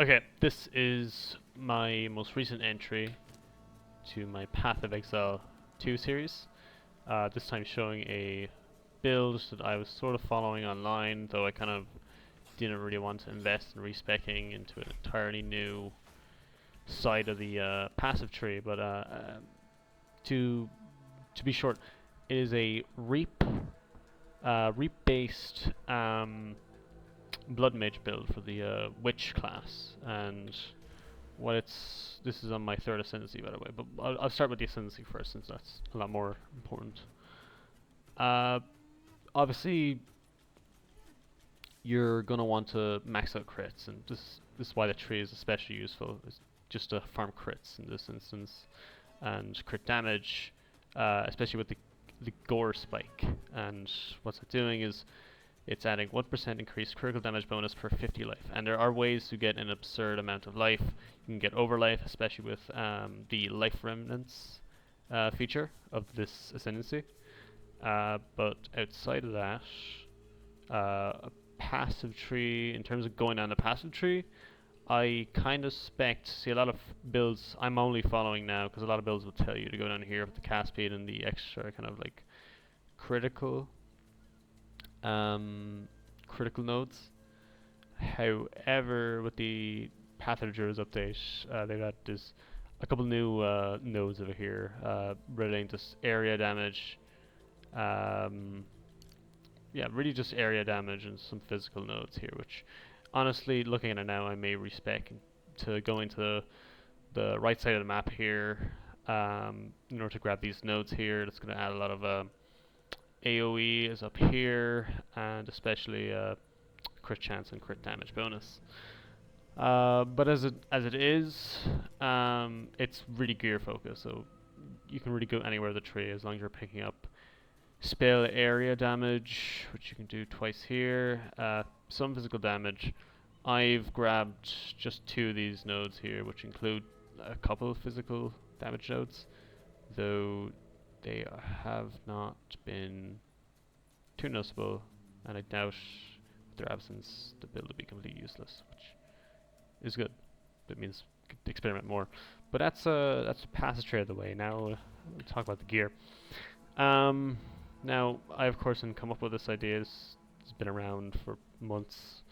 Okay, this is my most recent entry to my Path of Exile 2 series. This time showing a build that I was sort of following online, though I kind of didn't really want to invest in respecing into an entirely new side of the passive tree. But to to be short, it is a reap based blood mage build for the witch class, and this is on my third ascendancy, by the way, but I'll start with the ascendancy first, since that's a lot more important. Uh, Obviously, you're gonna want to max out crits, and this is why the tree is especially useful. It's just to farm crits in this instance, and crit damage, especially with the gore spike. And what's it doing is it's adding 1% increased critical damage bonus per 50 life. And there are ways to get an absurd amount of life. You can get over life, especially with the life remnants feature of this ascendancy. But outside of that, a passive tree, in terms of going down the passive tree, I kind of see a lot of builds I'm only following now, because a lot of builds will tell you to go down here with the cast speed and the extra kind of like critical critical nodes. However, with the Path of the Druids update, they've got a couple new nodes over here relating to area damage. Um, yeah, really just area damage and some physical nodes here, which honestly, looking at it now, I may respec to go into the right side of the map here in order to grab these nodes here. That's going to add a lot of AoE is up here, and especially crit chance and crit damage bonus. But as it is, it's really gear focused, so you can really go anywhere the tree as long as you're picking up spell area damage, which you can do twice here. Some physical damage. I've grabbed just 2 of these nodes here, which include a couple of physical damage nodes, though they have not been too noticeable, and I doubt with their absence the build will be completely useless, which is good. That means experiment more. But that's the passage trade of the way. Now we'll talk about the gear. Now I of course didn't come up with this idea. It's been around for months.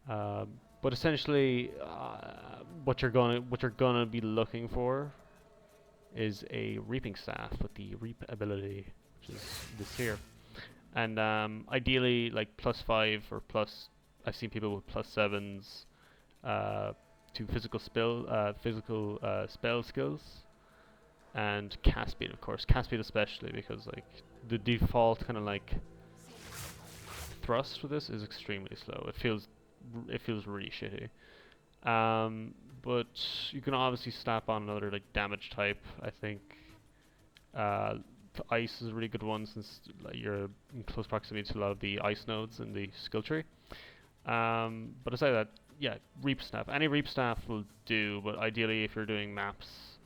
But essentially, what you're gonna be looking for is a reaping staff with the reap ability, which is this here. And ideally, like +5 or plus. I've seen people with +7s to physical spell skills, and cast speed, of course. Cast speed especially, because like the default kind of like thrust for this is extremely slow. It feels really shitty. But you can obviously slap on another like damage type. I think ice is a really good one, since like, you're in close proximity to a lot of the ice nodes in the skill tree. But aside that, yeah, reap staff. Any reap staff will do, but ideally if you're doing maps,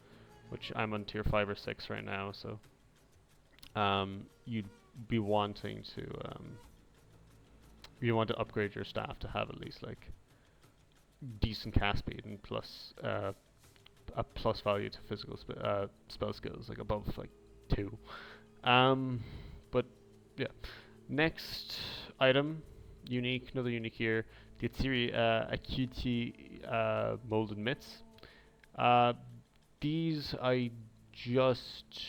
which I'm on tier 5 or 6 right now, so you'd be wanting to you want to upgrade your staff to have at least like decent cast speed and plus a plus value to physical spell skills, like above like 2. But yeah, next item, another unique here, the Atziri Acuity molded mitts. These I just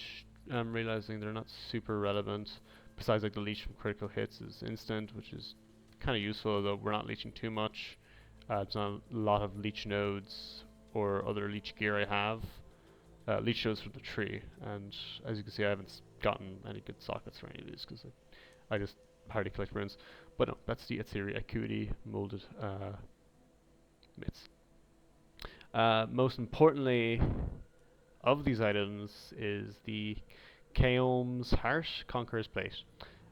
am realizing they're not super relevant. Besides, like the leech from critical hits is instant, which is kind of useful, though we're not leeching too much. There's not a lot of leech nodes or other leech gear I have. Leech nodes from the tree, and as you can see, I haven't gotten any good sockets for any of these because I just hardly collect runes. But no, that's the Atziri Acuity molded mitts. Most importantly of these items is the Kaom's Heart Conqueror's Plate.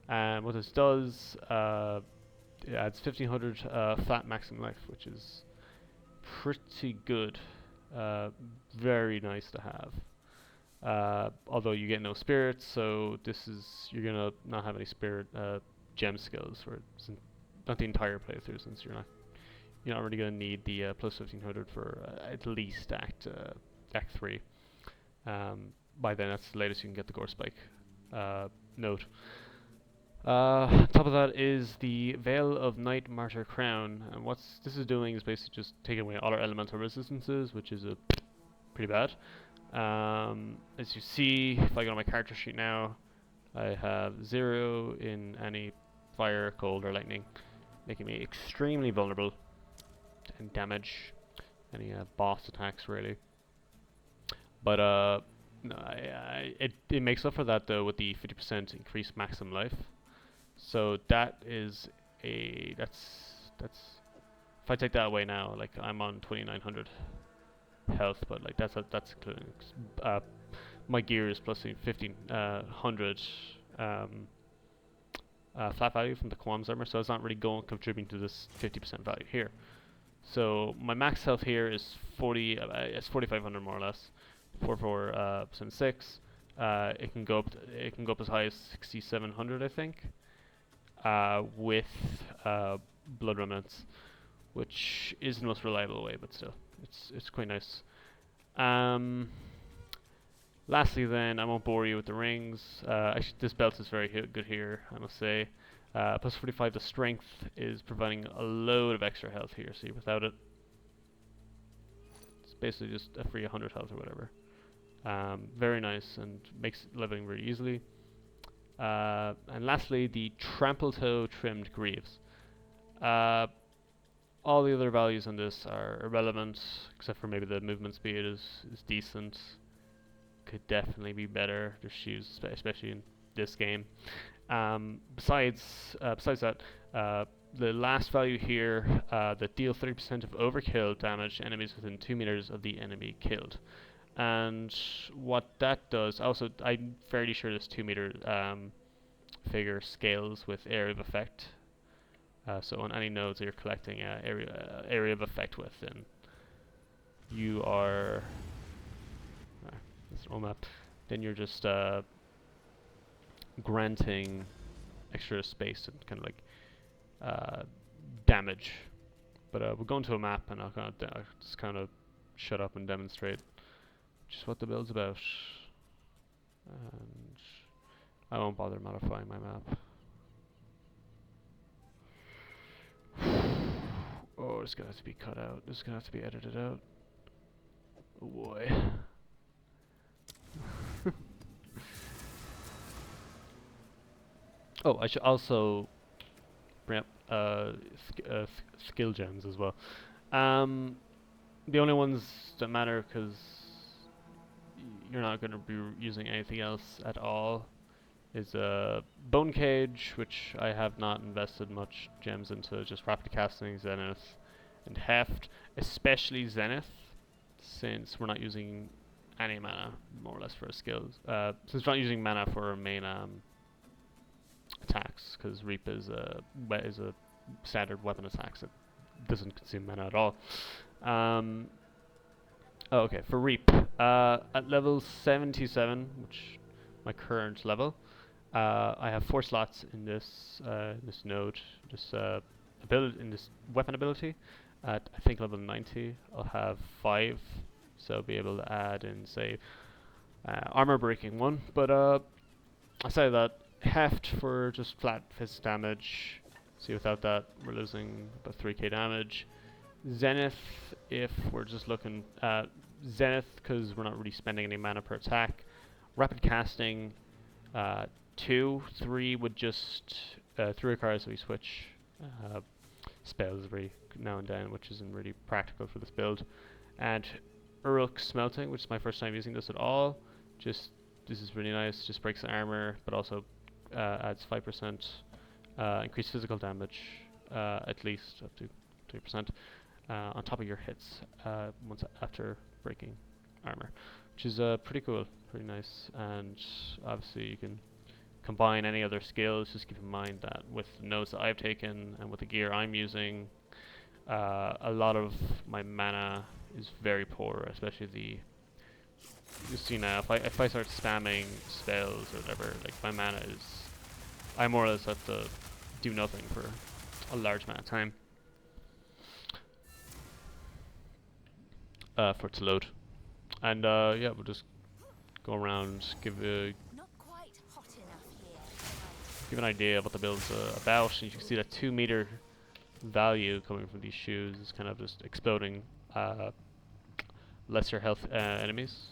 What this does, it adds 1500 flat maximum life, which is pretty good. Very nice to have. Although you get no spirits, so you're gonna not have any spirit gem skills for not the entire playthrough, since you're not you're not really going to need the plus 1500 for at least Act 3. By then, that's the latest you can get the Gore Spike note. Top of that is the Veil of Night Martyr Crown, and what this is doing is basically just taking away all our elemental resistances, which is pretty bad. As you see, if I go to my character sheet now, I have 0 in any fire, cold, or lightning, making me extremely vulnerable to any damage, any boss attacks really. But no, it makes up for that though with the 50% increased maximum life. So that's if I take that away now, like I'm on 2900 health, but like that's including my gear is plus 1500 flat value from the Qualms armor, so it's not really contributing to this 50% value here. So my max health here is it's 4500 more or less, 6. It can go up as high as 6700, I think. With blood remnants, which is the most reliable way, but still, it's quite nice. Lastly, then, I won't bore you with the rings. Actually, this belt is very good here, I must say. Plus 45 to strength is providing a load of extra health here. See, without it, it's basically just a free 100 health or whatever. Very nice and makes living very easily. And lastly, the Trample Toe Trimmed Greaves. All the other values on this are irrelevant, except for maybe the movement speed is decent. Could definitely be better. There's shoes, especially in this game. Besides that, the last value here that deal 30% of overkill damage to enemies within 2 meters of the enemy killed. And what that does, also, I'm fairly sure this 2 meter figure scales with area of effect. So on any nodes that you're collecting area of effect with, then you are this map. Then you're just granting extra space and kind of like damage. But we'll go into a map, and I'll just kind of shut up and demonstrate just what the build's about. And I won't bother modifying my map. Oh, it's gonna have to be cut out. It's gonna have to be edited out. Oh boy. Oh, I should also bring up skill gems as well. The only ones that matter, because you're not going to be using anything else at all, is Bone Cage, which I have not invested much gems into, just Rapid Casting, Zenith, and Heft, especially Zenith, since we're not using any mana, more or less, for our skills. Since we're not using mana for our main attacks, because Reap is a standard weapon attack, so it doesn't consume mana at all. Oh, okay, for Reap, at level 77, which my current level, I have 4 slots in this node, this weapon ability. At I think level 90, I'll have 5, so I'll be able to add in, say, armor breaking 1. But aside of that, Heft for just flat fist damage. See, without that, we're losing about 3k damage. Zenith, if we're just looking at Zenith, because we're not really spending any mana per attack. Rapid Casting, 2, 3 would just 3 requires that we switch spells every now and then, which isn't really practical for this build. And Uruk Smelting, which is my first time using this at all. This is really nice. Just breaks the armor, but also adds 5% increased physical damage, at least up to 3%, on top of your hits once after breaking armor, which is pretty cool, pretty nice. And obviously you can combine any other skills. Just keep in mind that with the nodes that I've taken and with the gear I'm using, a lot of my mana is very poor, especially you see now, if I start spamming spells or whatever, like my mana is, I more or less have to do nothing for a large amount of time. for it to load. And yeah, we'll just go around, give an idea of what the build's about. And you can see that 2 meter value coming from these shoes is kind of just exploding lesser health enemies.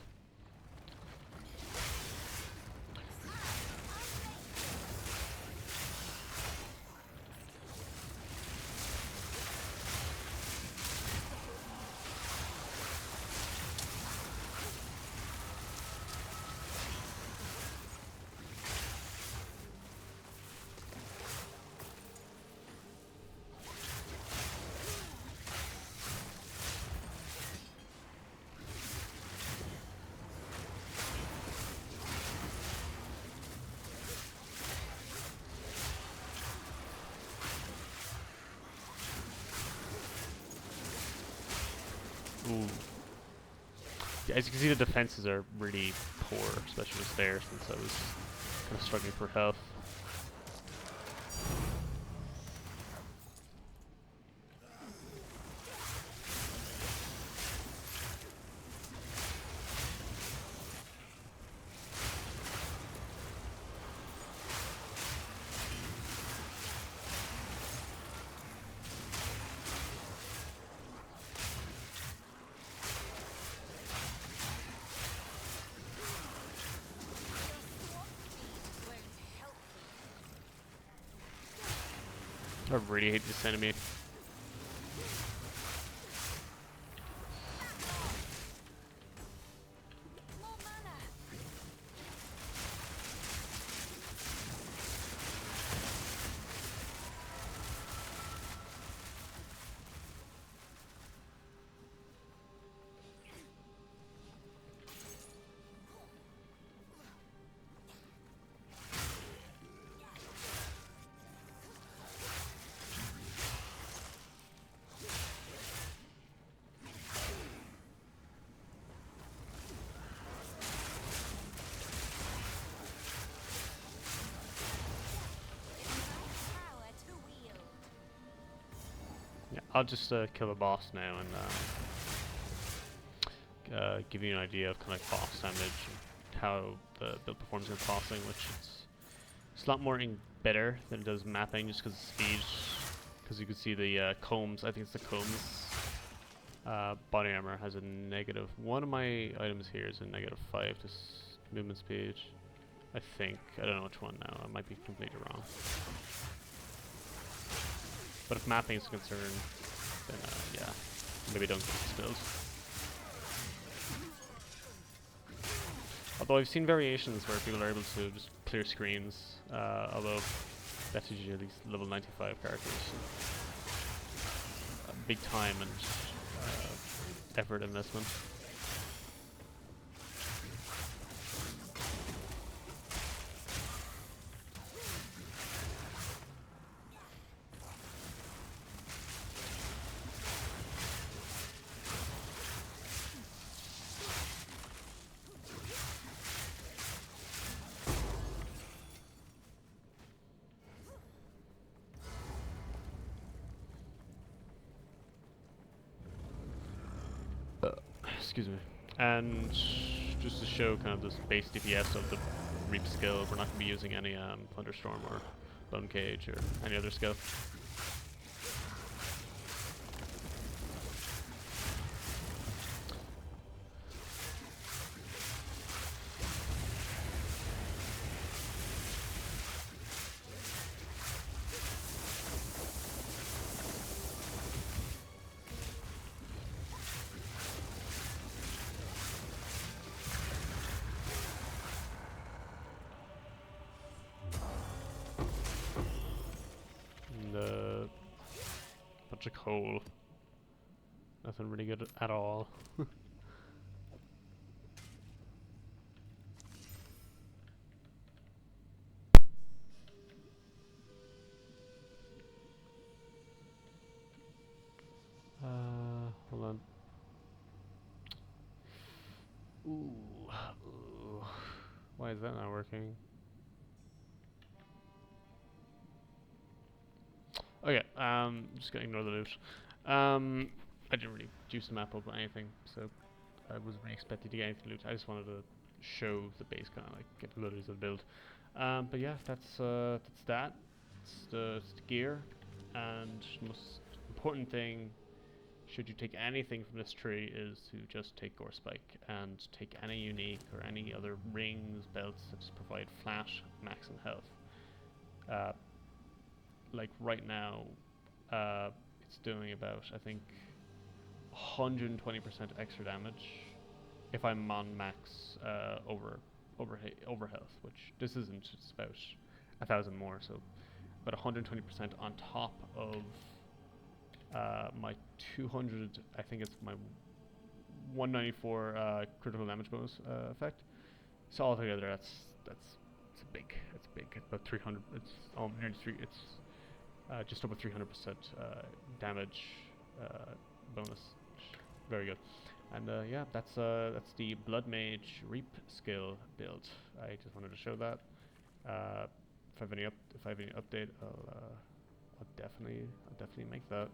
Ooh. Yeah, as you can see, the defenses are really poor, especially with there, since I was kind of struggling for health. I really hate this enemy. Yeah, I'll just kill the boss now and give you an idea of kind of boss damage and how the build performs in bossing, which it's a lot more better than it does mapping, just because of speed. Because you can see the combs. I think it's the combs. Body armor has a negative. One of my items here is a -5 to movement speed. I think. I don't know which one now. I might be completely wrong. But if mapping is concerned, then yeah, maybe don't get this build. Although I've seen variations where people are able to just clear screens, although that's usually at least level 95 characters. So big time and effort investment. Excuse me. And just to show kind of this base DPS of the Reap skill, we're not going to be using any Thunderstorm or Bone Cage or any other skill. Bunch of coal. Nothing really good at all. Hold on. Ooh. Why is that not working? Okay, just gonna ignore the loot. I didn't really juice the map up or anything, so I wasn't really expecting to get anything loot. I just wanted to show the base kind of like capabilities of the build. But yeah, that's that. It's the gear, and the most important thing, should you take anything from this tree, is to just take Gore Spike and take any unique or any other rings, belts that just provide flat max and health. Like right now, it's doing about, I think, 120% extra damage if I'm on max over health, which this isn't. It's about 1,000 more, so about 120% on top of my 200. I think it's my 194 critical damage bonus effect. So altogether, it's big. It's big. It's about 300. It's nearly three. It's just over 300% damage bonus. Very good. And yeah, that's the Blood Mage Reap skill build. I just wanted to show that. If I have any update, I'll definitely make that.